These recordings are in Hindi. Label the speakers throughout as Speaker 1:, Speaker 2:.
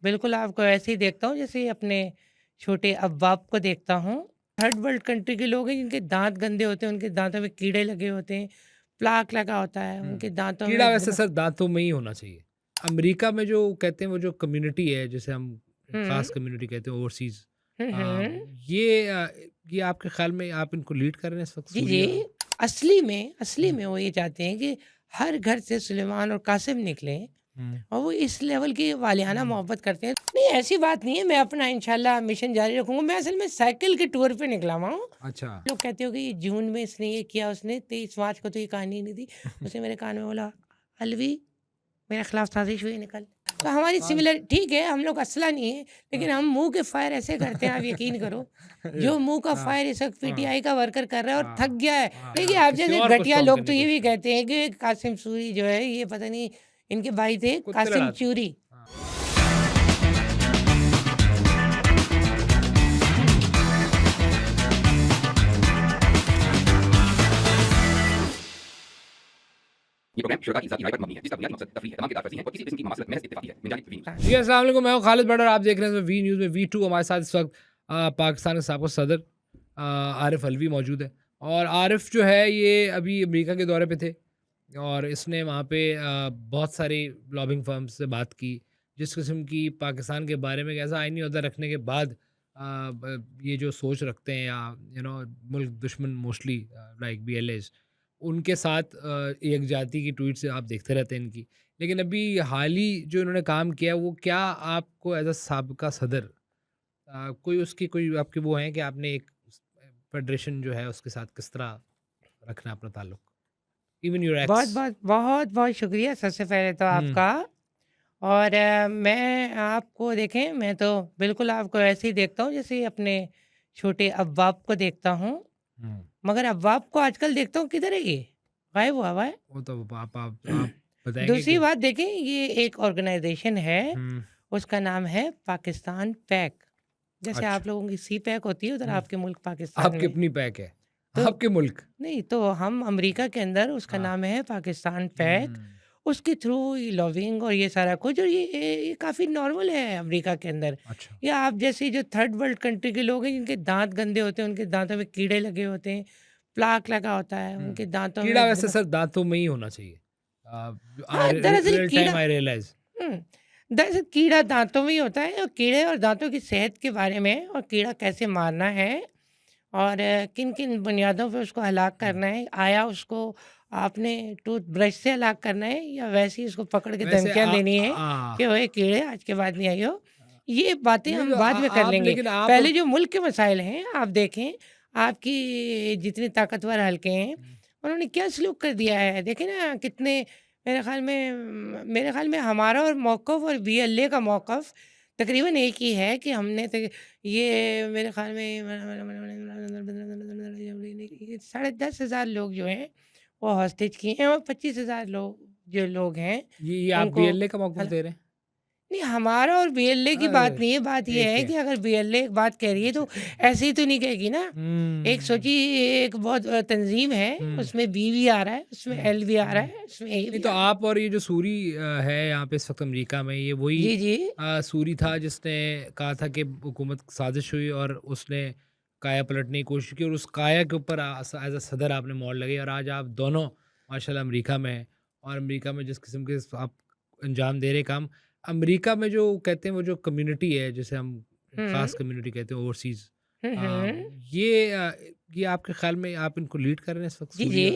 Speaker 1: बिल्कुल आपको ऐसे ही देखता हूँ जैसे अपने छोटे अब-बाप को देखता हूँ। थर्ड वर्ल्ड कंट्री के लोग हैं जिनके दाँत गंदे होते हैं, उनके दाँतों में कीड़े लगे होते हैं, प्लाक लगा होता है, उनके दाँतों
Speaker 2: कीड़ा
Speaker 1: में
Speaker 2: वैसे
Speaker 1: बहुत।
Speaker 2: सर दाँतों में ही होना चाहिए। अमेरिका में जो कहते हैं वो जो कम्युनिटी है जिसे हम
Speaker 1: हुँ,
Speaker 2: ख़ास कम्युनिटी कहते हैं ओवरसीज़
Speaker 1: हुँ,
Speaker 2: अ,
Speaker 1: हुँ।
Speaker 2: ये ये आपके ख़्याल में आप इनको लीड कर रहे हैं इस वक़्त
Speaker 1: जी,
Speaker 2: सूर्या?
Speaker 1: जी। असली
Speaker 2: हुँ,
Speaker 1: में वो ये चाहते हैं कि हर घर से सुलेमान और कासिम निकलें
Speaker 2: हुँ,
Speaker 1: और वो इस लेवल की वालियाना
Speaker 2: हुँ।
Speaker 1: मोहब्बत करते हैं। नहीं, ऐसी बात नहीं है, मैं अपना इंशाल्लाह मिशन जारी रखूँगा। मैं असल में साइकिल के टूर पे निकला हुआ हूँ।
Speaker 2: अच्छा।
Speaker 1: लोग कहते हो कि ये जून में इसने ये किया, उसने 23 मार्च को तो ये कहानी नहीं थी। उसने मेरे कान में बोला, "अलवी, मेरे खिलाफ साजिश हुई, निकल।" तो हमारी
Speaker 2: आज
Speaker 1: सिमिलर ठीक है, हम लोग असला नहीं है,
Speaker 2: हाँ।
Speaker 1: लेकिन हम मुँह के फायर ऐसे करते हैं, आप यकीन करो। जो मुँह का
Speaker 2: हाँ,
Speaker 1: फायर इस वक़्त
Speaker 2: हाँ,
Speaker 1: पीटीआई का वर्कर कर रहा है और थक
Speaker 2: हाँ,
Speaker 1: गया है।
Speaker 2: हाँ,
Speaker 1: देखिए,
Speaker 2: हाँ,
Speaker 1: आप
Speaker 2: किसी
Speaker 1: जैसे
Speaker 2: और को
Speaker 1: घटिया
Speaker 2: स्ट्रॉन्ग
Speaker 1: लोग
Speaker 2: करने
Speaker 1: तो
Speaker 2: की
Speaker 1: ये
Speaker 2: कोशिश
Speaker 1: भी
Speaker 2: कर रहे
Speaker 1: कहते हैं कि कासिम सूरी जो है, ये पता नहीं इनके भाई थे
Speaker 2: कुत्ते
Speaker 1: कासिम
Speaker 2: लड़ाते हैं।
Speaker 1: चूरी।
Speaker 2: हाँ।
Speaker 3: ये प्रोग्राम श्रोता की जाती राय पर मबनी है, जिसका बुनियादी मकसद तफरीह है। तमाम किताब फर्जी हैं और किसी किस्म की ममासलत महज इत्तेफाकी है। मिन जानिब वी न्यूज़।
Speaker 1: हाँ,
Speaker 2: जी, अस्सलाम वालेकुम, मैं हूँ खालिद बटर, आप देख रहे हैं वी न्यूज़ में वी2 हमारे साथ इस वक़्त पाकिस्तान के साबिक़ सदर आरिफ अलवी मौजूद है और आरिफ जो है ये अभी अमेरिका के दौरे पे थे और इसने वहाँ पे बहुत सारी लॉबिंग फर्म्स से बात की, जिस किस्म की पाकिस्तान के बारे में एक ऐसा आईनी ओहदा रखने के बाद ये जो सोच रखते हैं या मुल्क दुश्मन मोस्टली लाइक बीएलएस उनके साथ एक जाति की ट्वीट्स आप देखते रहते हैं इनकी। लेकिन अभी हाल ही जो इन्होंने काम किया वो क्या आपको एज़ अ साबिक़ा सदर कोई उसकी कोई आपके वो हैं कि आपने एक फेडरेशन जो है उसके साथ किस तरह रखना है अपना ताल्लुक? इवन योर एक्स
Speaker 1: बहुत-बहुत शुक्रिया सबसे पहले तो
Speaker 2: हुँ,
Speaker 1: आपका। और मैं आपको देखें, मैं तो बिल्कुल आपको ऐसे ही देखता हूँ जैसे अपने छोटे अब-बाप को देखता हूँ,
Speaker 2: हुँ।
Speaker 1: मगर अब-बाप को आजकल देखता हूँ किधर है ये? गायब हुआ हुआ है।
Speaker 2: वो तो आप बताएँगे
Speaker 1: दूसरी
Speaker 2: कि
Speaker 1: बात देखें, ये एक ऑर्गेनाइज़ेशन है,
Speaker 2: हुँ,
Speaker 1: उसका नाम है पाकिस्तान पैक। जैसे
Speaker 2: अच्छा,
Speaker 1: आप लोगों की सी पैक होती है उधर
Speaker 2: हुँ,
Speaker 1: आपके मुल्क पाकिस्तान
Speaker 2: आपकी
Speaker 1: में।
Speaker 2: अपनी पैक है,
Speaker 1: तो
Speaker 2: आपके मुल्क।
Speaker 1: नहीं, तो हम अमेरिका के अंदर उसका
Speaker 2: हाँ,
Speaker 1: नाम है पाकिस्तान पैक।
Speaker 2: हुँ,
Speaker 1: उसके थ्रू ये लॉबिंग और ये सारा कुछ, और ये काफ़ी नॉर्मल है अमेरिका के अंदर।
Speaker 2: अच्छा।
Speaker 1: या आप जैसे जो थर्ड वर्ल्ड कंट्री के लोग हैं जिनके दाँत गंदे होते हैं, उनके दाँतों में कीड़े लगे होते हैं, प्लाक लगा होता है,
Speaker 2: हुँ,
Speaker 1: उनके दाँतों
Speaker 2: कीड़ा
Speaker 1: में
Speaker 2: वैसे
Speaker 1: बहुत।
Speaker 2: सर दाँतों में ही होना चाहिए। आई
Speaker 1: हाँ,
Speaker 2: रि
Speaker 1: दरअसल
Speaker 2: रियल
Speaker 1: कीड़ा।
Speaker 2: टाइम आई रियलाइज़
Speaker 1: हुँ, दरअसल कीड़ा दाँतों में ही होता है, और कीड़े और दाँतों की सेहत के बारे में और कीड़ा कैसे मारना है और किन-किन बुनियादों पे उसको हलाक
Speaker 2: हुँ,
Speaker 1: करना है। आया उसको आपने टूथब्रश से हलाक करना है या वैसे ही उसको पकड़ के
Speaker 2: वैसे
Speaker 1: धमकियाँ देनी है कि ओए कीड़े आज के बाद नहीं आइयो। ये बातें
Speaker 2: नहीं
Speaker 1: हम
Speaker 2: तो
Speaker 1: बाद में कर
Speaker 2: आप
Speaker 1: लेंगे।
Speaker 2: लेकिन आप
Speaker 1: पहले जो मुल्क के मसाइल हैं आप देखें, आपकी जितने ताकतवर हलके हैं,
Speaker 2: हुँ,
Speaker 1: उन्होंने क्या सलूक कर दिया है। देखें ना कितने, मेरे ख़्याल में हमारा और मौक़िफ़ और बीएलए का मौक़िफ़ तकरीबन एक ही है कि हमने तो ये मेरे ख़्याल में ये साढ़े 10,000 लोग जो हैं वो हॉस्टेज किए हैं और 25,000 लोग जो लोग हैं
Speaker 2: ये आप
Speaker 1: उनको
Speaker 2: बीएलए का मौक़िफ़
Speaker 1: हल
Speaker 2: दे रहे हैं?
Speaker 1: नहीं, हमारा और बीएलए की बात
Speaker 2: अरे!
Speaker 1: नहीं है, बात ये
Speaker 2: एक
Speaker 1: है
Speaker 2: है।
Speaker 1: कि अगर बीएलए एक बात कह रही है
Speaker 2: अच्छा।
Speaker 1: तो ऐसे ही तो नहीं कहेगी ना। एक
Speaker 2: हुँ,
Speaker 1: सोचिए, एक बहुत तंज़ीम है,
Speaker 2: हुँ,
Speaker 1: उसमें बी भी आ रहा है, उसमें
Speaker 2: हुँ,
Speaker 1: एल भी आ रहा
Speaker 2: हुँ।
Speaker 1: है, उसमें ए
Speaker 2: नहीं
Speaker 1: भी
Speaker 2: तो
Speaker 1: आ रहा है।
Speaker 2: आप और ये जो सूरी है यहाँ पे इस वक़्त अमेरिका में ये वही
Speaker 1: जी, जी।
Speaker 2: सूरी था जिसने कहा था कि हुकूमत साज़िश हुई और उसने काया पलटने की कोशिश की और उस काया के ऊपर एज़ अ सदर आपने मोड़ लगाई और आज आप दोनों माशाल्लाह अमेरिका में हैं और अमेरिका में जिस किस्म के आप अंजाम दे रहे काम, अमेरिका में जो कहते हैं वो जो कम्युनिटी है जिसे हम
Speaker 1: हुँ,
Speaker 2: ख़ास कम्युनिटी कहते हैं ओवरसीज़
Speaker 1: हुँ,
Speaker 2: अ,
Speaker 1: हुँ।
Speaker 2: ये ये आपके ख़्याल में आप इनको लीड कर रहे हैं इस वक़्त
Speaker 1: जी, जी।
Speaker 2: सूरिया?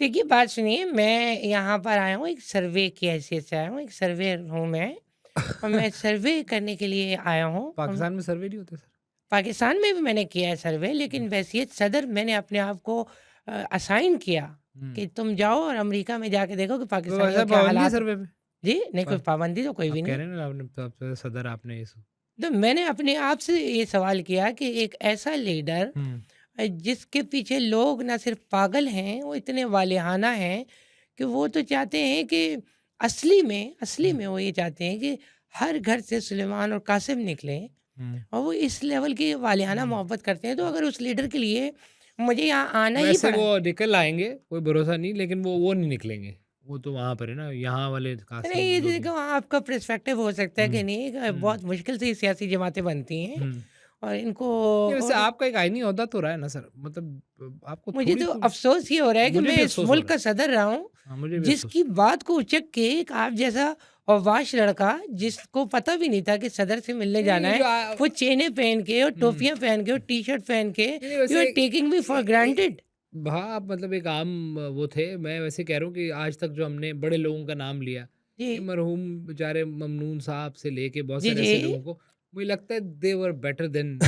Speaker 1: देखिए, बात सुनिए, मैं यहाँ पर आया हूँ एक सर्वे की हैसियत से आया हूँ, एक सर्वेयर हूँ मैं, और मैं सर्वे करने के लिए आया हूँ।
Speaker 2: पाकिस्तान में सर्वे नहीं होते सर?
Speaker 1: पाकिस्तान में भी मैंने किया है सर्वे,
Speaker 2: हुँ,
Speaker 1: लेकिन वैसियत सदर मैंने अपने आप को असाइन किया
Speaker 2: हुँ।
Speaker 1: कि तुम जाओ और अमेरिका में जाके देखो कि
Speaker 2: तो वैसे
Speaker 1: पाकिस्तानियों के क्या
Speaker 2: पाबंदी है
Speaker 1: हालात हैं।
Speaker 2: सर्वे पे?
Speaker 1: जी, नहीं, कोई
Speaker 2: प
Speaker 1: पाबंदी तो कोई
Speaker 2: आप
Speaker 1: भी
Speaker 2: कह
Speaker 1: नहीं।
Speaker 2: रहे हैं ना आपने तो आप सदर आपने ये सब
Speaker 1: तो मैंने अपने आप से ये सवाल किया कि एक ऐसा लीडर
Speaker 2: हुँ,
Speaker 1: जिसके पीछे लोग ना सिर्फ पागल हैं, वो इतने वालिहाना हैं कि वो तो चाहते हैं कि असली
Speaker 2: हुँ,
Speaker 1: में वो ये चाहते हैं कि हर घर से सुलेमान और कासिम निकलें,
Speaker 2: हुँ,
Speaker 1: और वो इस लेवल की वालिहाना
Speaker 2: हुँ।
Speaker 1: मोहब्बत करते हैं। तो अगर उस लीडर के लिए मुझे यहाँ आना ही
Speaker 2: वैसे
Speaker 1: पड़ा
Speaker 2: वो
Speaker 1: है।
Speaker 2: निकल आएँगे, कोई भरोसा नहीं लेकिन वो नहीं निकलेंगे। वो तो वहाँ पर है ना, यहाँ वाले कासिम
Speaker 1: नहीं, ये
Speaker 2: लोग
Speaker 1: देखो आपका पर्सपेक्टिव हो सकता है कि
Speaker 2: हुँ,
Speaker 1: नहीं,
Speaker 2: हुँ,
Speaker 1: बहुत मुश्किल से ये सियासी जमातें बनती हैं
Speaker 2: हुँ।
Speaker 1: और इनको
Speaker 2: नहीं वैसे
Speaker 1: और
Speaker 2: आपका एक आईनी ओहदा तो रहा है ना सर, मतलब आपको
Speaker 1: मुझे
Speaker 2: थोड़ी
Speaker 1: तो
Speaker 2: तो
Speaker 1: अफ़सोस ये हो रहा है कि
Speaker 2: मुझे
Speaker 1: मैं
Speaker 2: भी
Speaker 1: इस
Speaker 2: अफ़सोस हो
Speaker 1: मुल्क
Speaker 2: रहा
Speaker 1: का
Speaker 2: है।
Speaker 1: सदर रहा हूँ,
Speaker 2: हाँ, मुझे भी अफ़सोस
Speaker 1: जिसकी बात को उचक के एक आप जैसा औवाश लड़का, जिसको पता भी नहीं था कि सदर से मिलने
Speaker 2: नहीं,
Speaker 1: जाना
Speaker 2: ये
Speaker 1: है,
Speaker 2: जो
Speaker 1: वो चेनें पहन के और
Speaker 2: हुँ,
Speaker 1: टोपियाँ पहन के और टी-शर्ट पहन के,
Speaker 2: नहीं
Speaker 1: यू आर
Speaker 2: वैसे
Speaker 1: taking me
Speaker 2: A
Speaker 1: for
Speaker 2: a
Speaker 1: granted.
Speaker 2: हाँ, आप मतलब एक आम वो थे। मैं वैसे कह रहा हूँ कि आज तक जो हमने बड़े लोगों का नाम लिया,
Speaker 1: जी।
Speaker 2: ये मरहूम बेचारे ममनून साहब से लेके बहुत
Speaker 1: जी,
Speaker 2: सारे
Speaker 1: जी।
Speaker 2: ऐसे लोगों को, मुझे लगता है दे वर बेटर देन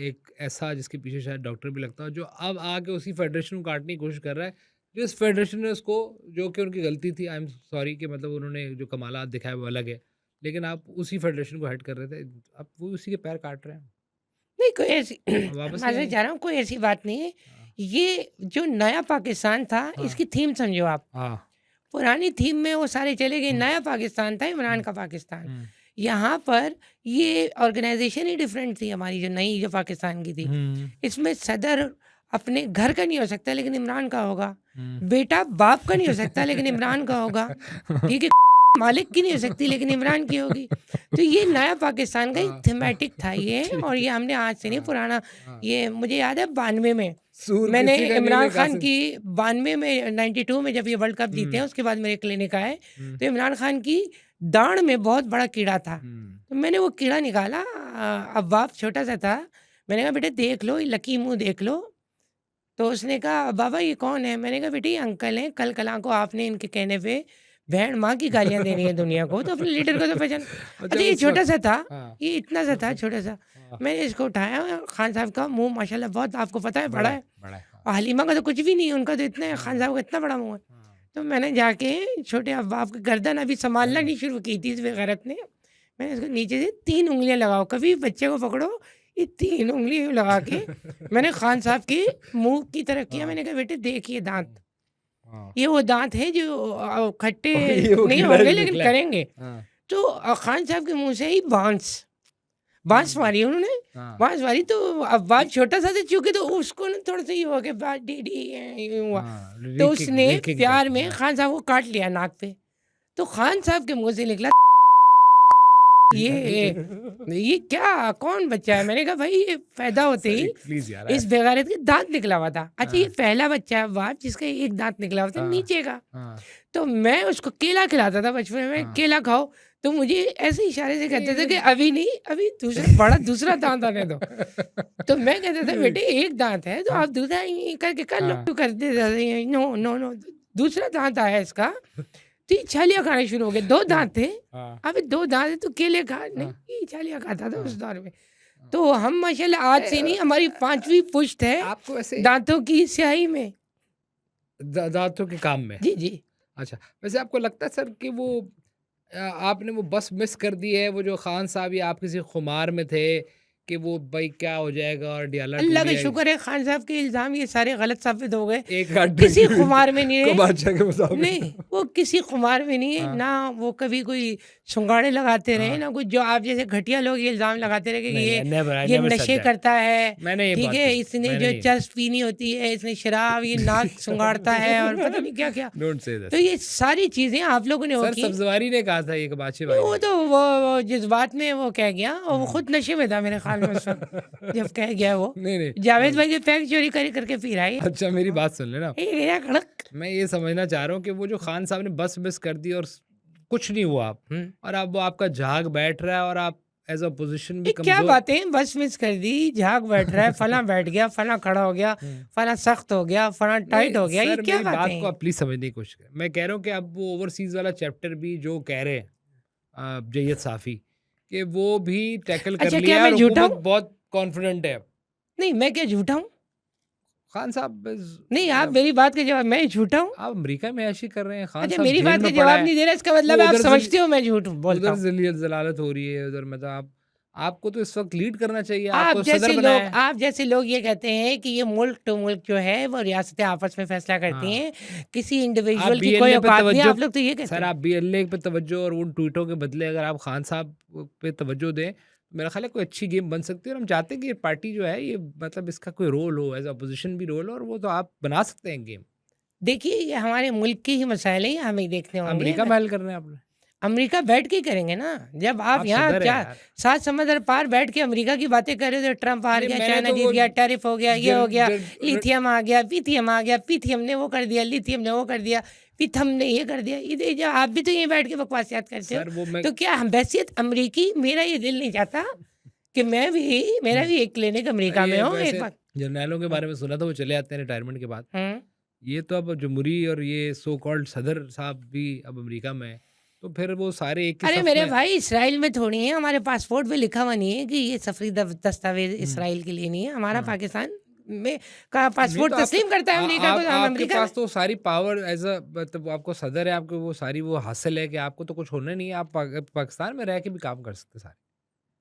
Speaker 2: एक ऐसा जिसके पीछे शायद डॉक्टर भी लगता है, जो अब आके उसी फेडरेशन को काटने की कोशिश कर रहा है। जिस फेडरेशन ने उसको, जो कि उनकी गलती थी, आई एम सॉरी कि मतलब उन्होंने जो कमालात दिखाए वो अलग है। लेकिन आप उसी फेडरेशन को हेड कर रहे थे, अब वो उसी के पैर काट रहे हैं।
Speaker 1: नहीं, कोई ऐसी
Speaker 2: अब वापस नहीं
Speaker 1: मैं
Speaker 2: आएँगे।
Speaker 1: चाह रहा हूँ कोई ऐसी बात नहीं है।
Speaker 2: हाँ,
Speaker 1: ये जो नया पाकिस्तान था,
Speaker 2: हाँ,
Speaker 1: इसकी थीम समझो आप।
Speaker 2: हाँ।
Speaker 1: पुरानी थीम में वो सारे चले गए,
Speaker 2: हुँ,
Speaker 1: नया पाकिस्तान था, इमरान
Speaker 2: हुँ,
Speaker 1: का पाकिस्तान।
Speaker 2: हुँ।
Speaker 1: यहाँ पर ये ऑर्गेनाइज़ेशन ही डिफरेंट थी हमारी, जो नई जो पाकिस्तान की थी।
Speaker 2: हुँ,
Speaker 1: इसमें सदर अपने घर का नहीं हो सकता, लेकिन इमरान का होगा।
Speaker 2: हुँ।
Speaker 1: बेटा बाप का नहीं हो सकता, लेकिन इमरान का होगा। ठीक है? मालिक की नहीं हो सकती, लेकिन इमरान की होगी। तो ये नया पाकिस्तान का एक
Speaker 2: हाँ,
Speaker 1: थीमेटिक था ये,
Speaker 2: ठीक
Speaker 1: और
Speaker 2: है।
Speaker 1: ये हमने आज से नहीं,
Speaker 2: हाँ,
Speaker 1: पुराना
Speaker 2: हाँ।
Speaker 1: ये मुझे याद है 92 में
Speaker 2: सूर
Speaker 1: मैंने
Speaker 2: किसी का नहीं
Speaker 1: इमरान
Speaker 2: ले
Speaker 1: खान
Speaker 2: कासिम।
Speaker 1: की 92 में 92 में जब ये वर्ल्ड कप जीते
Speaker 2: हुँ,
Speaker 1: हैं, उसके बाद मेरे क्लिनिक आए,
Speaker 2: हुँ,
Speaker 1: तो इमरान खान की दाढ़ में बहुत बड़ा कीड़ा था।
Speaker 2: हुँ।
Speaker 1: तो मैंने वो कीड़ा निकाला, अब्बाब छोटा-सा था। मैंने कहा, "बेटा देख लो, ये लकी मुँह देख लो।" तो उसने कहा, "बाबा ये कौन है?" मैंने कहा, "बेटे ये अंकल हैं, कल-कला को आपने इनके कहने पे भेड़ माँ की गालियाँ देनी है दुनिया को, तो अपने लीडर को तो पहचानो।"
Speaker 2: अच्छा
Speaker 1: अच्छा ये
Speaker 2: उस वक़्त
Speaker 1: छोटा-सा था,
Speaker 2: हाँ,
Speaker 1: ये इतना-सा था, छोटा-सा।
Speaker 2: हाँ,
Speaker 1: मैंने इसको उठाया, खान साहब का मुँह माशाल्लाह बहुत आपको पता है बड़ा है,
Speaker 2: बड़ा है, हाँ।
Speaker 1: और हलीमा का तो कुछ भी नहीं है, उनका तो इतना है, खान
Speaker 2: हाँ,
Speaker 1: साहब का इतना बड़ा मुँह है।
Speaker 2: हाँ।
Speaker 1: तो मैंने जाके छोटे अब्बाब की गर्दन अभी सँभालना
Speaker 2: हाँ,
Speaker 1: नहीं शुरू की थी इस बेगैरत ने। मैंने इसको नीचे से 3 उँगलियाँ लगाओ, कभी बच्चे को पकड़ो, ये 3 उँगली यूँ लगा के मैंने खान साहब के मुँह की तरफ किया।
Speaker 2: हाँ,
Speaker 1: मैंने कहा, "बेटे देख ये दाँत,
Speaker 2: हाँ।
Speaker 1: ये वो दाँत हैं जो खट्टे
Speaker 2: और ये वो
Speaker 1: नहीं
Speaker 2: कीड़ा
Speaker 1: होंगे
Speaker 2: ही
Speaker 1: लेकिन
Speaker 2: निकला है।
Speaker 1: करेंगे।"
Speaker 2: हाँ,
Speaker 1: तो खान साहब के मुँह से ही बाँस
Speaker 2: हुँ,
Speaker 1: मारी उन्होंने,
Speaker 2: हाँ,
Speaker 1: बाँस मारी, तो अब्बाब छोटा-सा था चूँकि, तो उसको ना थोड़ा-सा ये हुआ कि बात डी यूँ हुआ।
Speaker 2: हाँ,
Speaker 1: तो
Speaker 2: रीकिक
Speaker 1: उसने
Speaker 2: रीकिक टाइप
Speaker 1: प्यार
Speaker 2: का,
Speaker 1: में
Speaker 2: हाँ।
Speaker 1: खान साहब को काट लिया नाक पे। तो खान साहब के मुँह से निकला, ये क्या कौन बच्चा है? मैंने कहा, भाई ये पैदा होते
Speaker 2: सर
Speaker 1: ही
Speaker 2: एक प्लीज़ यार
Speaker 1: इस बेगैरत के दाँत निकला हुआ था। अच्छा ये
Speaker 2: हाँ,
Speaker 1: पहला बच्चा है बाप जिसका एक दाँत निकला हुआ था
Speaker 2: हाँ,
Speaker 1: नीचे का।
Speaker 2: हाँ,
Speaker 1: तो मैं उसको केला खिलाता था बचपन में,
Speaker 2: हाँ।
Speaker 1: केला खाओ, तो मुझे ऐसे इशारे से
Speaker 2: नहीं
Speaker 1: कहते थे कि
Speaker 2: मतलब
Speaker 1: अभी नहीं, अभी दूसरा दाँत आने दो। तो मैं कहता था, बेटे एक दाँत है तो
Speaker 2: हाँ,
Speaker 1: आप दूसरा यूँ करके कर लो।
Speaker 2: हाँ,
Speaker 1: तो करते थे, नो, नो, नो, दूसरा दाँत आया इसका, तो ये छालियाँ खाने शुरू हो गए। 2
Speaker 2: हाँ,
Speaker 1: दाँत थे,
Speaker 2: हाँ,
Speaker 1: अबे 2 दाँत है तो केले खा, नहीं
Speaker 2: हाँ,
Speaker 1: ये छालियाँ खाता था उस
Speaker 2: हाँ,
Speaker 1: दौर में।
Speaker 2: हाँ।
Speaker 1: तो हम माशाल्लाह आज से नहीं, हमारी 5वीं पुश्त है
Speaker 2: आपको वैसे
Speaker 1: दाँतों की स्याही में।
Speaker 2: दाँतों के काम में।
Speaker 1: जी, जी।
Speaker 2: अच्छा, वैसे आपको लगता है सर कि वो आपने वो बस मिस कर दी है, वो जो खान साहब या आप किसी खुमार में थे कि वो भाई क्या हो जाएगा और डियाला टूट
Speaker 1: अल्लाह का
Speaker 2: जाएगी?
Speaker 1: शुक्र है खान साहब के इल्ज़ाम ये सारे गलत साबित हो गए।
Speaker 2: एक आध
Speaker 1: किसी
Speaker 2: टंकी हुई
Speaker 1: खुमार में नहीं है।
Speaker 2: कमाचा के मुताबिक।
Speaker 1: नहीं, वो किसी खुमार में नहीं है,
Speaker 2: हाँ,
Speaker 1: ना वो कभी कोई शुंगाड़े लगाते रहे,
Speaker 2: हाँ।
Speaker 1: ना कुछ जो आप जैसे घटिया लोग ये इल्ज़ाम लगाते रहे कि
Speaker 2: नहीं,
Speaker 1: ये
Speaker 2: नेवर आई
Speaker 1: ये
Speaker 2: नेवर सेड
Speaker 1: नशे
Speaker 2: दैट।
Speaker 1: करता है,
Speaker 2: मैंने ये
Speaker 1: ठीक
Speaker 2: बात
Speaker 1: है?
Speaker 2: नहीं
Speaker 1: इसने
Speaker 2: मैंने
Speaker 1: जो
Speaker 2: नहीं
Speaker 1: चरस पीनी होती है, इसने शराब, ये नाक शुंगाड़ता है और पता नहीं क्या-क्या।
Speaker 2: डोंट से
Speaker 1: तो
Speaker 2: दिस।
Speaker 1: ये सारी चीज़ें आप लोगों ने वो
Speaker 2: सर
Speaker 1: की।
Speaker 2: सब्ज़वारी ने कहा था ये कबाचे
Speaker 1: नहीं,
Speaker 2: भाई
Speaker 1: वो
Speaker 2: ने।
Speaker 1: तो वो जज़्बात में वो कह गया, और वो
Speaker 2: हुँ।
Speaker 1: खुद नशे में था मेरे ख़्याल में उस वक़्त, जब कह गया वो।
Speaker 2: नहीं, नहीं।
Speaker 1: जावेद भाई के पैक चोरी करके पी रहा है ये।
Speaker 2: अच्छा मेरी बात सुन लेना।
Speaker 1: ये गया कड़क।
Speaker 2: मैं ये समझना चाह रहा हूँ कि वो जो खान साहब ने बस मिस कर दी और कुछ नहीं हुआ आप
Speaker 1: हुँ।
Speaker 2: और अब वो आपका झाग बैठ रहा है और आप एज अ पोजीशन भी
Speaker 1: ये क्या
Speaker 2: कमजोर।
Speaker 1: बातें बस मिस कर दी, झाग बैठ रहा है, फलां बैठ गया, फलां खड़ा हो गया,
Speaker 2: हम्म।
Speaker 1: फलां सख्त हो गया, फलां टाइट हो गया, ये
Speaker 2: सर
Speaker 1: क्या
Speaker 2: मेरी
Speaker 1: बातें
Speaker 2: बात को
Speaker 1: हैं?
Speaker 2: आप प्लीज समझने की कोशिश करें। मैं कह रहा हूँ कि अब वो ओवरसीज वाला चैप्टर भी जो कह रहे हैं जैयद साफी कि वो भी टैकल कर
Speaker 1: अच्छा क्या
Speaker 2: लिया
Speaker 1: मैं
Speaker 2: और
Speaker 1: झूठा
Speaker 2: हुकूमत
Speaker 1: हूँ?
Speaker 2: बहुत कॉन्फिडेंट है।
Speaker 1: नहीं, मैं क्या झूठा हूँ?
Speaker 2: खान साहब
Speaker 1: नहीं, आप मेरी बात का जवाब, मैं झूठा हूँ?
Speaker 2: आप अमेरिका में ऐशी कर रहे हैं। खान
Speaker 1: अच्छा
Speaker 2: साहब
Speaker 1: मेरी
Speaker 2: जेल
Speaker 1: बात का
Speaker 2: में पड़ा
Speaker 1: जवाब
Speaker 2: है।
Speaker 1: नहीं दे रहे, इसका
Speaker 2: वो
Speaker 1: मतलब आप
Speaker 2: उधर
Speaker 1: समझते हो मैं झूठ बोलता
Speaker 2: उधर
Speaker 1: हूँ।
Speaker 2: जलालत हो रही है उधर, मतलब आपको तो इस वक्त लीड करना चाहिए।
Speaker 1: आप
Speaker 2: आपको सदर
Speaker 1: जैसे
Speaker 2: बनाया
Speaker 1: लोग
Speaker 2: है।
Speaker 1: आप जैसे लोग ये कहते हैं कि ये मुल्क टू मुल्क जो है वो रियासतें आपस में फैसला करती
Speaker 2: हाँ।
Speaker 1: हैं, किसी
Speaker 2: आप
Speaker 1: इंडिविजुअल की कोई
Speaker 2: बीएलए पे
Speaker 1: औकात नहीं है,
Speaker 2: तवज्जो
Speaker 1: आप लोग तो ये कहते
Speaker 2: सर
Speaker 1: हैं।
Speaker 2: आप बीएलए पे तवज्जो और उन ट्वीटों के बदले अगर आप खान साहब पे तवज्जो दें, तो मेरा ख्याल है कोई अच्छी गेम बन सकती है। और हम चाहते हैं कि ये पार्टी जो है ये मतलब इसका कोई रोल हो, एज अपोजिशन भी रोल हो, और वो तो आप बना सकते हैं गेम।
Speaker 1: देखिए ये हमारे मुल्क के ही मसाइल हैं, ये हमें ही देखने होंगे।
Speaker 2: अमेरिका में हल करना है आपने?
Speaker 1: अमेरिका बैठ के ही करेंगे ना। जब आप
Speaker 2: आप
Speaker 1: यहाँ
Speaker 2: सदर है
Speaker 1: क्या
Speaker 2: यार।
Speaker 1: 7 समंदर पार बैठ के अमेरिका की बातें कर रहे हो, तो ट्रम्प हार
Speaker 2: नहीं,
Speaker 1: गया,
Speaker 2: मैंने
Speaker 1: चाइना
Speaker 2: तो
Speaker 1: जीत
Speaker 2: वो
Speaker 1: गया, टैरिफ हो गया, ये हो
Speaker 2: जर
Speaker 1: गया,
Speaker 2: जर
Speaker 1: लिथियम आ गया, पीथियम आ गया, पीथियम ने वो कर दिया, लिथियम ने वो कर दिया, पीथम ने ये कर दिया। ये जो आप भी तो यहीं बैठ के बकवासियात करते हो।
Speaker 2: सर वो मैं
Speaker 1: तो क्या हम हैसियत अमरीकी, मेरा ये दिल नहीं चाहता कि मैं भी, मेरा भी एक क्लिनिक अमेरिका में
Speaker 2: ये
Speaker 1: हो एक
Speaker 2: वैसे
Speaker 1: बार।
Speaker 2: जर्नैलों के बारे में सुना था, वो चले जाते हैं रिटायरमेंट के बाद।
Speaker 1: हम्म।
Speaker 2: ये तो अब जमहूरी और ये सो कॉल्ड सदर साहब भी अब अमेरिका में हैं, तो फिर वो सारे एक ही
Speaker 1: अरे
Speaker 2: सफ
Speaker 1: मेरे
Speaker 2: में।
Speaker 1: भाई, इसराइल में थोड़ी है, हमारे पासपोर्ट पे लिखा हुआ नहीं है कि ये सफरी दस्तावेज इसराइल के लिए नहीं है। हमारा पाकिस्तान में का
Speaker 2: नहीं
Speaker 1: पासपोर्ट
Speaker 2: तो आप
Speaker 1: तस्लीम करता है अमेरिका को, तो हम
Speaker 2: आपके
Speaker 1: अमेरिका में।
Speaker 2: पास तो सारी पावर एज अ मतलब आपको सदर है, आपको वो सारी वो हासिल है कि आपको तो कुछ होना नहीं है, आप पाकिस्तान में रह के भी काम कर सकते सारे।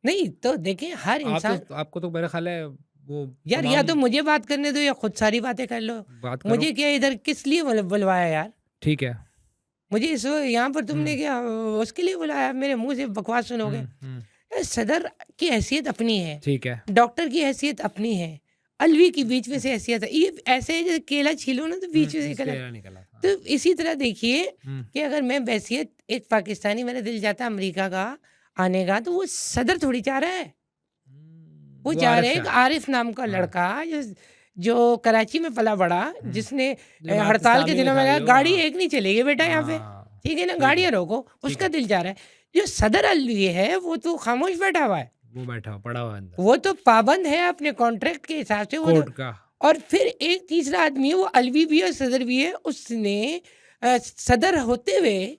Speaker 1: नहीं तो देखें, हर
Speaker 2: आप
Speaker 1: इंसान,
Speaker 2: तो आपको तो मेरा ख्याल है वो
Speaker 1: यार या तो
Speaker 2: तमाम
Speaker 1: मुझे बात करने दो या खुद सारी बातें कर लो।
Speaker 2: बात करो।
Speaker 1: मुझे क्या इधर किस लिए बुलवाया यार?
Speaker 2: ठीक है।
Speaker 1: मुझे इस यहाँ पर तुमने क्या उसके लिए बुलाया? मेरे मुंह से बकवास सुनोगे? यार, सदर की हैसियत अपनी है,
Speaker 2: ठीक है।
Speaker 1: डॉक्टर की हैसियत अपनी है, अलवी की बीच में से हैसियत है। ये ऐसे है जैसे केला छीलो ना तो बीच में से
Speaker 2: इसके
Speaker 1: निकला।
Speaker 2: निकला था।
Speaker 1: तो इसी तरह देखिए
Speaker 2: हम्म,
Speaker 1: कि अगर मैं बैसियत एक पाकिस्तानी, मेरा दिल चाहता अमेरिका का आने का, तो वो सदर थोड़ी चाह रहा है। वो
Speaker 2: वो
Speaker 1: चाह
Speaker 2: आरिफ
Speaker 1: रहे हैं
Speaker 2: शाह
Speaker 1: एक
Speaker 2: है।
Speaker 1: आरिफ नाम का
Speaker 2: हाँ।
Speaker 1: लड़का जो कराची में पला बड़ा, जिसने
Speaker 2: जमात
Speaker 1: हड़ताल के
Speaker 2: इस्लामी
Speaker 1: दिनों में
Speaker 2: लिखा
Speaker 1: कहा
Speaker 2: भी हो,
Speaker 1: गाड़ी
Speaker 2: हाँ।
Speaker 1: एक नहीं चलेगी बेटा यहाँ पे,
Speaker 2: हाँ,
Speaker 1: ठीक है ना,
Speaker 2: ठीक है।
Speaker 1: गाड़ियाँ रोको। उसका दिल चाह रहा है। जो सदर अलवी है वो तो खामोश बैठा हुआ है,
Speaker 2: वो बैठा हुआ पड़ा हुआ है अंदर
Speaker 1: वो तो पाबंद है अपने कॉन्ट्रैक्ट के हिसाब से। वो तो,
Speaker 2: कोर्ट का।
Speaker 1: और फिर एक तीसरा आदमी है, वो अलवी भी है और सदर भी है। उसने सदर होते हुए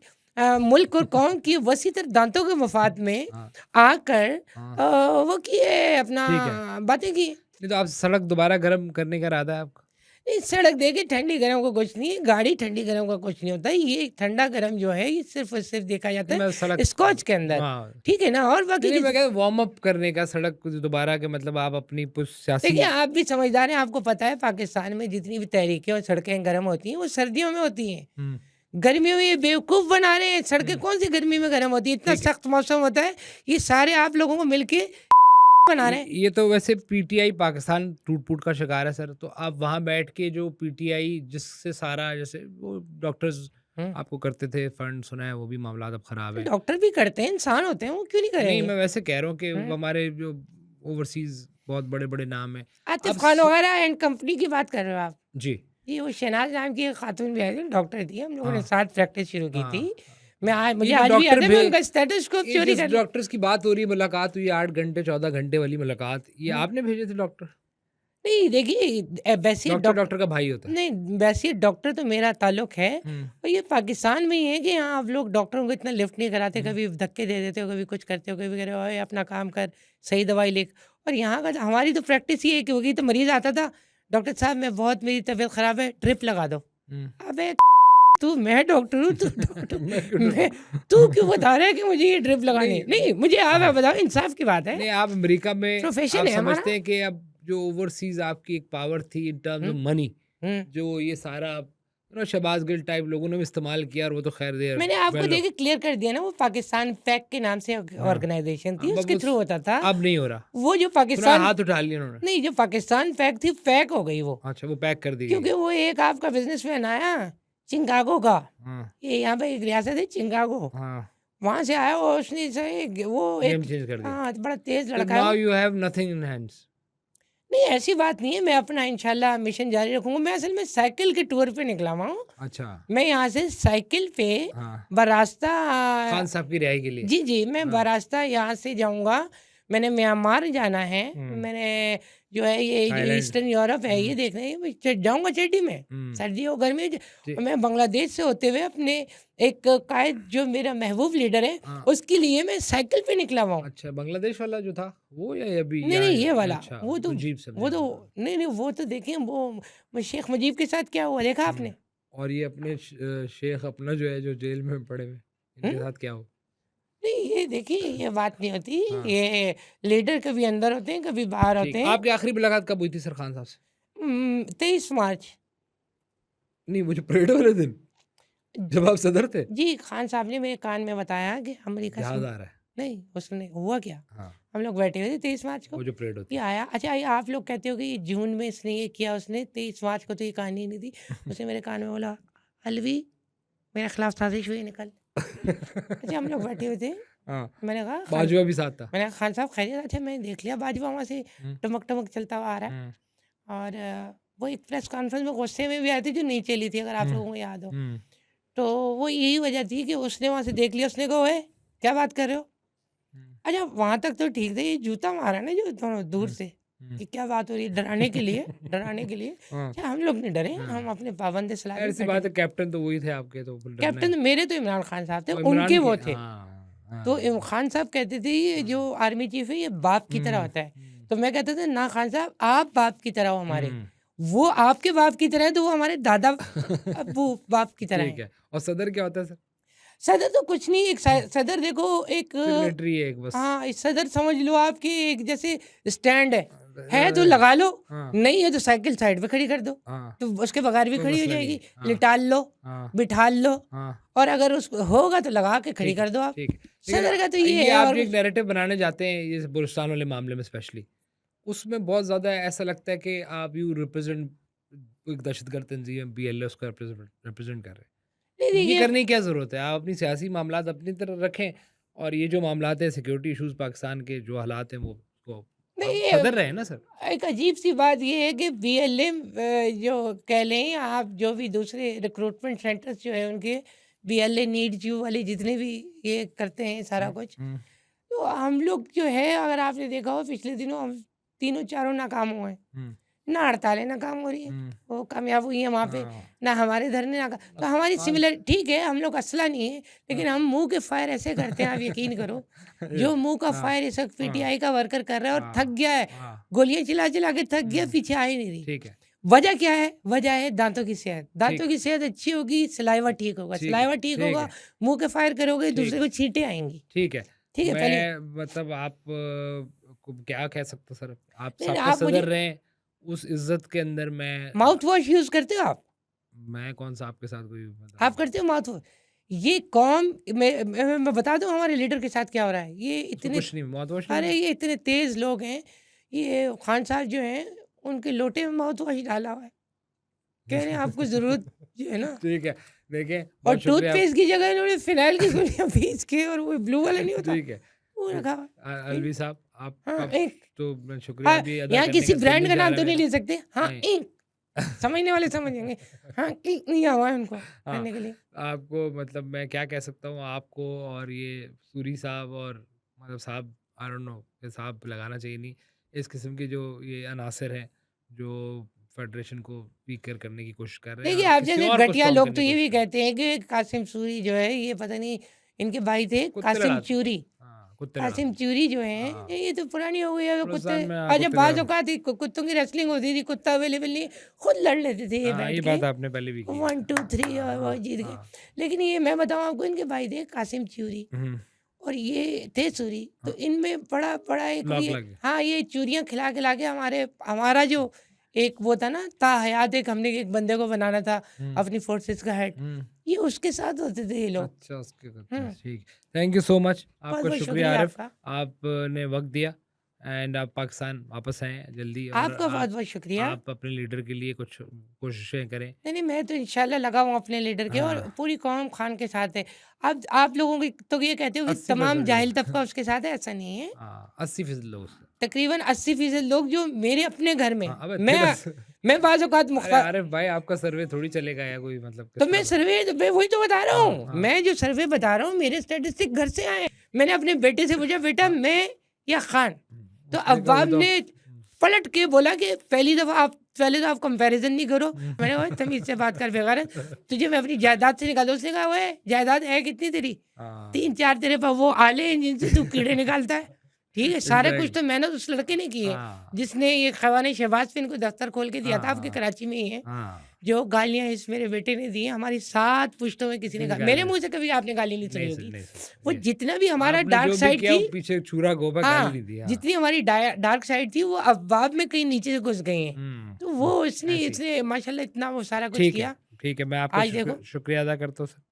Speaker 1: मुल्क और कौम की वसी तर दांतों के मफाद में
Speaker 2: हाँ,
Speaker 1: आकर
Speaker 2: हाँ।
Speaker 1: वो किए अपना
Speaker 2: ठीक है।
Speaker 1: बातें की।
Speaker 2: नहीं तो आप सड़क दोबारा गर्म करने का इरादा है आपका?
Speaker 1: नहीं, सड़क देखे ठंडी गर्म का कुछ नहीं है, गाड़ी ठंडी गर्म का कुछ नहीं होता। ये ठंडा गर्म जो है ये सिर्फ और सिर्फ देखा जाता
Speaker 2: मैं
Speaker 1: है
Speaker 2: सड़क
Speaker 1: स्कॉच के अंदर,
Speaker 2: हाँ
Speaker 1: ठीक है ना। और बाकी
Speaker 2: नहीं मैं कहता वार्म अप करने का सड़क को दोबारा के मतलब आप अपनी सियासी
Speaker 1: देखिए, आप भी समझदार हैं, आपको पता है पाकिस्तान में जितनी भी तहरीकें और सड़कें गर्म होती हैं वो सर्दियों में होती हैं।
Speaker 2: हम्म,
Speaker 1: गर्मियों में ये बेवकूफ़ बना रहे हैं। सड़कें कौन सी गर्मी में गर्म होती है? इतना
Speaker 2: ठीक है।
Speaker 1: सख्त मौसम होता है। ये सारे आप लोगों को मिलके बना रहे हैं।
Speaker 2: ये तो वैसे पीटीआई पाकिस्तान टूट-फूट का शिकार है सर, तो आप वहाँ बैठ के जो पीटीआई जिससे सारा जैसे वो डॉक्टर्स
Speaker 1: हम्म।
Speaker 2: आपको करते थे फंड सुना है वो भी मामला अब खराब है।
Speaker 1: डॉक्टर भी करते हैं, इंसान होते हैं, वो क्यों नहीं
Speaker 2: नहीं
Speaker 1: करेंगे?
Speaker 2: मैं वैसे कह रहा हूँ कि वो हमारे जो ओवरसीज बहुत बड़े-बड़े नाम हैं।
Speaker 1: आतिफ
Speaker 2: अब
Speaker 1: खान
Speaker 2: स
Speaker 1: वगैरह एंड कंपनी की बात कर रहे हो आप?
Speaker 2: जी।
Speaker 1: जी, वो शहनाज नाम की एक खातून भी है, डॉक्टर थी, हम लोगों ने
Speaker 2: हाँ।
Speaker 1: साथ प्रैक्टिस शुरू की
Speaker 2: हाँ,
Speaker 1: थी।
Speaker 2: हाँ।
Speaker 1: मैं आज मुझे
Speaker 2: ये जो
Speaker 1: आज भी याद
Speaker 2: डॉक्टर
Speaker 1: है, मैं
Speaker 2: भे
Speaker 1: उनका स्टेथोस्कोप
Speaker 2: ये
Speaker 1: चोरी
Speaker 2: जिस
Speaker 1: कर
Speaker 2: डॉक्टर्स की बात हो रही है मुलाकात हुई 8 घंटे 14 घंटे वाली मुलाकात, ये आपने भेजे थे डॉक्टर?
Speaker 1: नहीं देखिए, वैसे
Speaker 2: डॉक्टर डॉक्टर का भाई होता है।
Speaker 1: नहीं, वैसे डॉक्टर तो मेरा ताल्लुक है।
Speaker 2: हुँ,
Speaker 1: और ये पाकिस्तान में ही है कि यहाँ आप लोग डॉक्टरों को इतना लिफ्ट नहीं कराते, कभी धक्के दे देते हो, कभी कुछ करते हो, कभी कह रहे हो "ओए, अपना काम कर, सही दवाई लिख"। और यहाँ का हमारी तो प्रैक्टिस ये है कि होगी तो मरीज आता था, डॉक्टर साहब मैं बहुत, मेरी तबीयत खराब है, ड्रिप लगा दो।
Speaker 2: हुँ।
Speaker 1: अबे तू, मैं डॉक्टर हूँ, तू डॉक्टर
Speaker 2: मैं क्यों
Speaker 1: मैं तू क्यों बता रहा है कि मुझे ये ड्रिप लगानी है?
Speaker 2: नहीं,
Speaker 1: नहीं, मुझे आप बताओ, इंसाफ की बात है।
Speaker 2: नहीं आप अमेरिका में
Speaker 1: प्रोफेशन
Speaker 2: आप
Speaker 1: है हमारा।
Speaker 2: समझते हैं कि अब जो ओवरसीज आपकी एक पावर थी इन टर्म्स ऑफ मनी, जो ये सारा शहबाज गिल टाइप लोगों ने भी इस्तेमाल किया और वो तो खैर देर
Speaker 1: मैंने आपको देखिए क्लियर कर दिया ना, वो पाकिस्तान पैक के नाम से ऑर्गेनाइजेशन थी,
Speaker 2: अब
Speaker 1: उसके
Speaker 2: उस-
Speaker 1: थ्रू होता था।
Speaker 2: अब नहीं हो रहा,
Speaker 1: वो जो
Speaker 2: सुना
Speaker 1: पाकिस्तान
Speaker 2: हाथ उठा लिया उन्होंने।
Speaker 1: नहीं, जो पाकिस्तान पैक थी, पैक हो गई वो,
Speaker 2: अच्छा वो पैक कर दी गई।
Speaker 1: क्योंकि वो एक आपका बिजनेसमैन आया चिकागो का,
Speaker 2: हाँ
Speaker 1: ये यहाँ पे एक रियासत है चिकागो,
Speaker 2: हाँ
Speaker 1: वहां से आया और उसने वो
Speaker 2: गेम
Speaker 1: एक,
Speaker 2: चेंज कर दिया।
Speaker 1: हाँ, बड़ा तेज
Speaker 2: तो
Speaker 1: लड़का है
Speaker 2: नाउ
Speaker 1: वो।
Speaker 2: You have nothing in hands.
Speaker 1: नहीं, ऐसी बात नहीं है, मैं अपना इंशाल्लाह मिशन जारी रखूंगा। मैं असल में साइकिल के टूर पे निकला हुआ हूँ।
Speaker 2: अच्छा
Speaker 1: मैं यहाँ से साइकिल पे
Speaker 2: हाँ
Speaker 1: बरास्ता,
Speaker 2: खान साहब की रिहाई के लिए।
Speaker 1: जी जी, मैं बरास्ता यहाँ से जाऊँगा। मैंने म्यांमार जाना है, मैंने जो है ये
Speaker 2: थाईलैंड।
Speaker 1: ईस्टर्न यूरोप है, ये देखना है। मैं जाऊँगा चड्डी में, सर्दी हो गर्मी हो।
Speaker 2: जी।
Speaker 1: और मैं बांग्लादेश से होते हुए अपने एक कायद जो मेरा महबूब लीडर है,
Speaker 2: हाँ।
Speaker 1: उसके लिए मैं साइकिल पे निकला हुआ हूँ।
Speaker 2: अच्छा बांग्लादेश वाला जो था वो या अभी
Speaker 1: नहीं नहीं, ये वाला,
Speaker 2: अच्छा,
Speaker 1: वो तो
Speaker 2: मुजीब समझा।
Speaker 1: वो तो नहीं नहीं, वो तो देखिए, वो शेख मुजीब के साथ क्या हुआ देखा आपने?
Speaker 2: और ये अपने शेख अपना जो है जो जेल में पड़े हुए इनके साथ क्या हो?
Speaker 1: नहीं, ये देखिए, ये बात नहीं होती।
Speaker 2: हाँ।
Speaker 1: ये लीडर कभी अंदर होते हैं, कभी बाहर
Speaker 2: ठीक,
Speaker 1: होते हैं।
Speaker 2: आपकी आखिरी मुलाकात कब हुई थी सर खान साहब से?
Speaker 1: 23 मार्च।
Speaker 2: नहीं मुझे परेड वाले दिन जब आप सदर थे।
Speaker 1: जी, खान साहब ने मेरे कान में बताया कि अमेरिका
Speaker 2: याद
Speaker 1: से
Speaker 2: आ रहा है।
Speaker 1: नहीं उसने हुआ क्या,
Speaker 2: हाँ,
Speaker 1: हम लोग बैठे हुए थे 23 मार्च को,
Speaker 2: वो जो परेड होती
Speaker 1: ये
Speaker 2: है।
Speaker 1: आया। अच्छा ये आप लोग कहते हो कि जून में इसने ये किया, उसने 23 मार्च को तो ये कहानी नहीं थी। उसने मेरे कान में बोला, अलवी मेरे खिलाफ साजिश हुई, निकल। अच्छा हम लोग बैठे हुए थे,
Speaker 2: हाँ,
Speaker 1: मैंने कहा खान
Speaker 2: बाजवा भी साथ था।
Speaker 1: मैंने कहा खान साहब खैरियत? अच्छा मैंने देख लिया बाजवा वहाँ से
Speaker 2: हुँ,
Speaker 1: टमक टमक चलता हुआ आ रहा है।
Speaker 2: हुँ,
Speaker 1: और वो एक प्रेस कॉन्फ्रेंस में गुस्से में भी आई थी जो नीचे ली थी, अगर आप
Speaker 2: हुँ,
Speaker 1: लोगों को याद हो।
Speaker 2: हुँ,
Speaker 1: तो वो यही वजह थी कि उसने वहाँ से देख लिया, उसने कहा ओए क्या बात कर रहे हो?
Speaker 2: हुँ,
Speaker 1: अच्छा वहाँ तक तो ठीक था, ये जूता मारा ना जो दोनों दूर
Speaker 2: हुँ,
Speaker 1: से
Speaker 2: हुँ।
Speaker 1: कि क्या बात हो रही है, डराने के लिए, डराने के लिए।
Speaker 2: हाँ,
Speaker 1: अच्छा हम लोग नहीं डरे,
Speaker 2: हाँ।
Speaker 1: हम अपने पाबंद सलाह पे
Speaker 2: ज़ाहिर-सी
Speaker 1: बैठे
Speaker 2: बात
Speaker 1: थे।
Speaker 2: है कैप्टन तो वही थे आपके तो फिर डरना है।
Speaker 1: कैप्टन मेरे तो इमरान खान साहब थे,
Speaker 2: और
Speaker 1: उनके
Speaker 2: इमरान के
Speaker 1: वो थे।
Speaker 2: हाँ,
Speaker 1: तो
Speaker 2: हाँ,
Speaker 1: खान साहब कहते थे ये जो
Speaker 2: हाँ।
Speaker 1: आर्मी चीफ है ये बाप की तरह
Speaker 2: हुँ,
Speaker 1: होता है।
Speaker 2: हुँ,
Speaker 1: तो मैं कहता था ना खान साहब आप बाप की तरह हो हमारे,
Speaker 2: हुँ।
Speaker 1: वो आपके बाप की तरह है तो वो हमारे दादा अब्बू बाप की तरह
Speaker 2: ठीक
Speaker 1: है।
Speaker 2: है और सदर क्या होता है सर?
Speaker 1: सदर तो कुछ नहीं, एक
Speaker 2: हुँ,
Speaker 1: सदर देखो एक
Speaker 2: सिग्नेटरी है एक बस।
Speaker 1: हाँ इस सदर समझ लो आपकी एक जैसे स्टैंड है तो
Speaker 2: अ,
Speaker 1: लगा लो,
Speaker 2: हाँ,
Speaker 1: नहीं है तो साइकिल साइड पे खड़ी कर दो,
Speaker 2: हाँ,
Speaker 1: तो उसके बगैर भी
Speaker 2: कोई
Speaker 1: खड़ी हो
Speaker 2: मसला नहीं
Speaker 1: जाएगी,
Speaker 2: है। हाँ,
Speaker 1: लिटाल लो,
Speaker 2: हाँ,
Speaker 1: बिठाल लो,
Speaker 2: हाँ,
Speaker 1: और अगर उस होगा तो लगा के खड़ी
Speaker 2: ठीक है,
Speaker 1: कर दो आप।
Speaker 2: ठीक है। लेकिन
Speaker 1: सदर का तो ये
Speaker 2: ये
Speaker 1: है
Speaker 2: आप
Speaker 1: और
Speaker 2: जो एक
Speaker 1: कुछ
Speaker 2: नैरेटिव बनाने जाते हैं ये बलूचिस्तान वाले मामले में स्पेशली, उसमें बहुत ज़्यादा ऐसा लगता है कि आप यू रिप्रेज़ेंट एक दहशतगर्द तंज़ीम बीएलओ उसको रिप्रेज़ेंट कर रहे हैं।
Speaker 1: नहीं
Speaker 2: ये
Speaker 1: देखिए।
Speaker 2: करने की क्या ज़रूरत है? आप अपनी सियासी मामलात अपनी तरफ रखें और ये जो मामलात हैं सिक्योरिटी इश्यूज़ पाकिस्तान के जो हालात हैं वो
Speaker 1: नहीं
Speaker 2: आप
Speaker 1: ये
Speaker 2: सदर रहे हैं ना सर?
Speaker 1: एक अजीब सी बात ये है कि बीएलएम जो कह लें आप जो भी दूसरे रिक्रूटमेंट सेंटर्स जो है उनके बीएलए नीड यू वाले जितने भी ये करते हैं सारा
Speaker 2: हुँ,
Speaker 1: कुछ,
Speaker 2: हुँ,
Speaker 1: तो हम लोग जो है अगर आपने देखा हो पिछले दिनों हम तीनों चारों नाकाम हुए हैं,
Speaker 2: हुँ,
Speaker 1: ना हड़तालें नाकाम हो रही है,
Speaker 2: हुँ,
Speaker 1: वो कामयाब हुई है वहाँ पे,
Speaker 2: हाँ,
Speaker 1: ना हमारे धरने नाकाम। तो हमारी
Speaker 2: पाकिस्तान
Speaker 1: सिमिलर ठीक है हम लोग असला नहीं है,
Speaker 2: हाँ,
Speaker 1: लेकिन हम मुंह के फायर ऐसे करते हैं आप यकीन करो, जो मुंह का
Speaker 2: हाँ,
Speaker 1: फायर इस वक्त
Speaker 2: हाँ,
Speaker 1: पीटीआई का वर्कर कर रहा है और थक
Speaker 2: हाँ,
Speaker 1: गया है,
Speaker 2: हाँ,
Speaker 1: गोलियां चिल्ला चिल्ला के थक गया,
Speaker 2: हुँ,
Speaker 1: पीछे आ ही नहीं रही।
Speaker 2: ठीक है,
Speaker 1: वजह क्या है? वजह है दांतों की सेहत। दांतों
Speaker 2: ठीक,
Speaker 1: की सेहत अच्छी होगी, सलाइवा ठीक होगा,
Speaker 2: ठीक है,
Speaker 1: सलाइवा ठीक
Speaker 2: ठीक
Speaker 1: होगा,
Speaker 2: है,
Speaker 1: मुंह के फायर करोगे
Speaker 2: ठीक
Speaker 1: दूसरे
Speaker 2: है,
Speaker 1: को छींटे आएंगी।
Speaker 2: ठीक है।
Speaker 1: ठीक है पहले।
Speaker 2: मैं मतलब आप को क्या कह सकता हूँ सर? आप
Speaker 1: नहीं नहीं,
Speaker 2: साबका
Speaker 1: आप
Speaker 2: सदर
Speaker 1: मुझे
Speaker 2: रहे हैं, उस इज़्ज़त के अंदर मैं
Speaker 1: माउथ वॉश यूज करते हो आप?
Speaker 2: मैं कौन-सा आपके साथ कोई
Speaker 1: आप
Speaker 2: मतलब
Speaker 1: करते हो माउथ वॉश? ये कौम मैं बता दूं हमारे लीडर के साथ क्या हो रहा है, ये
Speaker 2: उसमें
Speaker 1: इतने
Speaker 2: कुछ नहीं माउथ-वॉश नहीं
Speaker 1: अरे
Speaker 2: होता?
Speaker 1: ये इतने तेज लोग हैं, ये खान साहब जो हैं उनके लोटे में माउथ वॉश डाला हुआ है, कह रहे हैं आपको जरूरत जो है ना,
Speaker 2: ठीक है, देखिए
Speaker 1: और
Speaker 2: बहुत शुक्रिया आप
Speaker 1: टूथपेस्ट की जगह इन्होंने फिनाइल की गोलियां पीस के और वो ब्लू वाला नहीं होता
Speaker 2: ठीक है।
Speaker 1: वो
Speaker 2: तो
Speaker 1: रखा हुआ है।
Speaker 2: अलवी साहब आपका
Speaker 1: हाँ एक
Speaker 2: तो मैं शुक्रिया भी अदा
Speaker 1: यहाँ
Speaker 2: करने
Speaker 1: किसी
Speaker 2: का
Speaker 1: ब्रांड
Speaker 2: ज़िम्मन
Speaker 1: का
Speaker 2: जा
Speaker 1: नाम
Speaker 2: रहा
Speaker 1: तो
Speaker 2: है
Speaker 1: नहीं
Speaker 2: मेरा।
Speaker 1: ले सकते, हाँ
Speaker 2: नहीं।
Speaker 1: इंक समझने वाले समझेंगे, हाँ इंक नहीं हुआ है उनको
Speaker 2: हाँ,
Speaker 1: करने के लिए।
Speaker 2: आपको मतलब मैं क्या कह सकता हूँ आपको और ये सूरी साहब और मतलब साहब आई डोंट नो ये साहब लगाना चाहिए नहीं। इस किस्म के जो ये अनासर हैं, जो फेडरेशन को वीकर करने की कोशिश कर रहे हैं
Speaker 1: देखिए
Speaker 2: और
Speaker 1: आप
Speaker 2: किसी
Speaker 1: जैसे
Speaker 2: और को
Speaker 1: घटिया
Speaker 2: स्ट्रॉन्ग
Speaker 1: लोग
Speaker 2: करने
Speaker 1: तो
Speaker 2: की
Speaker 1: ये
Speaker 2: कोशिश
Speaker 1: भी
Speaker 2: कर रहे हैं।
Speaker 1: कहते हैं कि कासिम सूरी जो है ये पता नहीं इनके भाई थे
Speaker 2: कुत्ते
Speaker 1: कासिम
Speaker 2: लड़ाते हैं।
Speaker 1: चूरी,
Speaker 2: हाँ, कुत्ते
Speaker 1: कासिम
Speaker 2: लड़ाते हैं।
Speaker 1: चूरी जो हैं
Speaker 2: हाँ,
Speaker 1: ये तो पुरानी हो गई है, तो कुत्ते
Speaker 2: बलूचिस्तान में हाँ,
Speaker 1: जब
Speaker 2: कुत्ते
Speaker 1: बाज़
Speaker 2: लड़ा
Speaker 1: औक़ात ही कुत्तों की रेसलिंग होती थी, कुत्ता अवेलेबल नहीं खुद लड़ लेते थे ये
Speaker 2: हाँ,
Speaker 1: बैठ
Speaker 2: ये
Speaker 1: के
Speaker 2: बात आपने पहले भी की है।
Speaker 1: 1 2 3
Speaker 2: हाँ,
Speaker 1: और वो
Speaker 2: हाँ,
Speaker 1: जीत गए।
Speaker 2: हाँ।
Speaker 1: लेकिन ये मैं बताऊँ आपको इनके भाई थे कासिम चूरी
Speaker 2: हुँ,
Speaker 1: और ये थे सूरी, तो
Speaker 2: हाँ,
Speaker 1: इनमें बड़ा बड़ा एक
Speaker 2: लॉक
Speaker 1: ये
Speaker 2: लग गया।
Speaker 1: हाँ ये चूरियाँ खिला खिला के हमारा जो एक वो था ना ताहयात एक हमने एक बंदे को बनाना था
Speaker 2: हुँ,
Speaker 1: अपनी फोर्सेस का हेड,
Speaker 2: हुँ।
Speaker 1: ये उसके साथ होते थे ये लोग।
Speaker 2: अच्छा, उसके करते हैं,
Speaker 1: हुँ,
Speaker 2: ठीक। थैंक यू सो मच,
Speaker 1: बहुत
Speaker 2: आपका
Speaker 1: बहुत
Speaker 2: शुक्रिया
Speaker 1: शुक्रिया
Speaker 2: आरिफ़,
Speaker 1: आपका।
Speaker 2: आपने वक़्त दिया एंड आप पाकिस्तान वापस आएँ जल्दी और
Speaker 1: आपका बहुत बहुत शुक्रिया।
Speaker 2: आप अपने लीडर के लिए कुछ कोशिशें करें।
Speaker 1: नहीं, नहीं मैं तो इंशाल्लाह लगा हूँ अपने लीडर के और
Speaker 2: हाँ,
Speaker 1: पूरी कौम खान के साथ है। अब आप लोगों की तो ये कहते हो कि तमाम
Speaker 2: 80% लोग
Speaker 1: जाहिल तबका उसके साथ है, ऐसा नहीं है।
Speaker 2: हाँ, 80% लोग उससे
Speaker 1: तकरीबन 80% लोग जो मेरे अपने घर में
Speaker 2: हाँ, अबे
Speaker 1: मैं
Speaker 2: तेरा
Speaker 1: मैं बाज़ औक़ात
Speaker 2: अरे आरिफ़ भाई आपका सर्वे थोड़ी चलेगा या कोई मतलब
Speaker 1: तो
Speaker 2: किस
Speaker 1: मैं
Speaker 2: तरह
Speaker 1: सर्वे तो मैं वही तो बता रहा
Speaker 2: हाँ,
Speaker 1: हूँ।
Speaker 2: हाँ,
Speaker 1: मैं जो सर्वे बता रहा हूँ मेरे स्टैटिस्टिक घर से आए हैं। मैंने अपने बेटे से पूछा बेटा
Speaker 2: हाँ,
Speaker 1: मैं या खान? तो
Speaker 2: उसने कहा वो
Speaker 1: अव्वाब
Speaker 2: तो
Speaker 1: ने पलट के बोला कि पहले तो आप कंपैरिज़न नहीं करो।
Speaker 2: हुँ,
Speaker 1: मैंने कहा तमीज़ से बात कर बेगैरत, तुझे मैं अपनी जायदाद से निकाल दूँ? उसने कहा ओए जायदाद है कितनी तेरी?
Speaker 2: हाँ,
Speaker 1: 3-4 तेरे पास वो आले हैं जिनसे तू कीड़े निकालता है। ठीक है, सारे कुछ
Speaker 2: एग्ज़ैक्टली
Speaker 1: तो मेहनत उस लड़के ने की है,
Speaker 2: हाँ,
Speaker 1: जिसने ये ख़वाने शहबाज़ फ़िल्म को दफ़्तर खोल के दिया था आपके
Speaker 2: हाँ,
Speaker 1: कराची में ही है।
Speaker 2: हाँ,
Speaker 1: जो गालियाँ इस मेरे बेटे ने दी हैं, हमारी 7 पुश्तों में किसी
Speaker 2: किसी
Speaker 1: ने
Speaker 2: ने
Speaker 1: मेरे
Speaker 2: गाली
Speaker 1: मुँह से कभी आपने गाली नहीं सुनी
Speaker 2: नहीं सुनी
Speaker 1: होगी।
Speaker 2: नहीं सुनी,
Speaker 1: वो
Speaker 2: नहीं।
Speaker 1: जितना भी हमारा
Speaker 2: आपने
Speaker 1: डार्क
Speaker 2: जो भी
Speaker 1: साइड
Speaker 2: किया
Speaker 1: थी
Speaker 2: वो पीछे छुरा गोबर गाली
Speaker 1: हाँ,
Speaker 2: नहीं दी, हाँ।
Speaker 1: जितनी हमारी डार्क साइड थी वो अफ़वाह में कहीं नीचे से घुस गई हैं। तो वो इसने
Speaker 2: ऐसी
Speaker 1: इसने माशाल्लाह इतना वो सारा कुछ
Speaker 2: ठीक है,
Speaker 1: किया।
Speaker 2: ठीक है, मैं आपका
Speaker 1: आज देखो
Speaker 2: शुक्रिया अदा करता हूँ सर।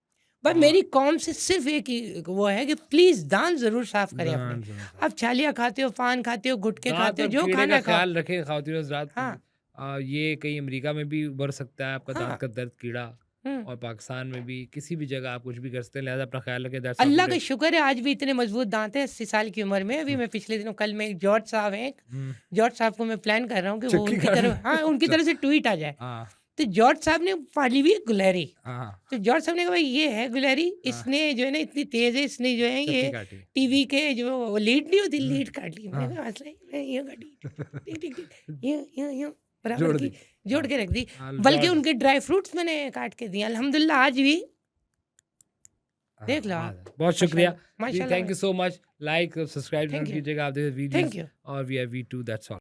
Speaker 1: बस मेरी कौम से सिर्फ एक ही वो है कि प्लीज दांत जरूर साफ करें अपने। आप छालिया खाते हो, पान खाते हो, गुटखे खाते हो, जो खाना खाओ।
Speaker 2: ख्याल रखें खाते रोज रात को।
Speaker 1: हाँ।
Speaker 2: ये कहीं अमेरिका में भी उभर सकता है आपका
Speaker 1: हाँ।
Speaker 2: दांत का दर्द कीड़ा,
Speaker 1: हम्म।
Speaker 2: और पाकिस्तान में भी किसी भी जगह आप कुछ भी कर सकते हैं, लिहाजा अपना ख्याल रखें। That's
Speaker 1: अल्लाह
Speaker 2: all
Speaker 1: का
Speaker 2: today.
Speaker 1: शुक्र है आज भी इतने मजबूत दांत है 80 साल की उम्र में। अभी मैं पिछले दिनों कल में एक जॉर्ज साहब हैं, जॉर्ज साहब को मैं प्लान कर रहा हूँ कि वो
Speaker 2: चक्की
Speaker 1: उनकी
Speaker 2: काटने।
Speaker 1: तरफ, हाँ उनकी तरफ से ट्वीट आ जाए।
Speaker 2: हाँ
Speaker 1: तो जॉर्ज साहब ने पाली हुई है गुलहरी।
Speaker 2: हाँ
Speaker 1: तो जॉर्ज साहब ने कहा भाई ये है गुलहरी, इसने जो है ना इतनी तेज है, इसने जो है
Speaker 2: चक्की
Speaker 1: ये
Speaker 2: काटी।
Speaker 1: टीवी के जो लीड नहीं होती, लीड काट ली। मैंने कहा मसला नहीं, ये काटी, टिक टिक टिक, यूं बराबर
Speaker 2: जोड़
Speaker 1: की
Speaker 2: दी।
Speaker 1: जोड़ के रख दी।
Speaker 2: हाँ,
Speaker 1: बल्कि
Speaker 2: जॉर्ज।
Speaker 1: उनके ड्राई फ्रूट्स मैंने काट के दिए अल्हम्दुलिल्लाह आज भी। देख लो
Speaker 2: हाँ,
Speaker 1: आप।
Speaker 2: बहुत शुक्रिया जी,
Speaker 1: माशाल्लाह
Speaker 2: thank you so much. Like subscribe
Speaker 1: Thank you.
Speaker 2: कीजिएगा आप
Speaker 1: थैंक
Speaker 2: वीडियोस,
Speaker 1: यू।
Speaker 2: और we are V2, that's all.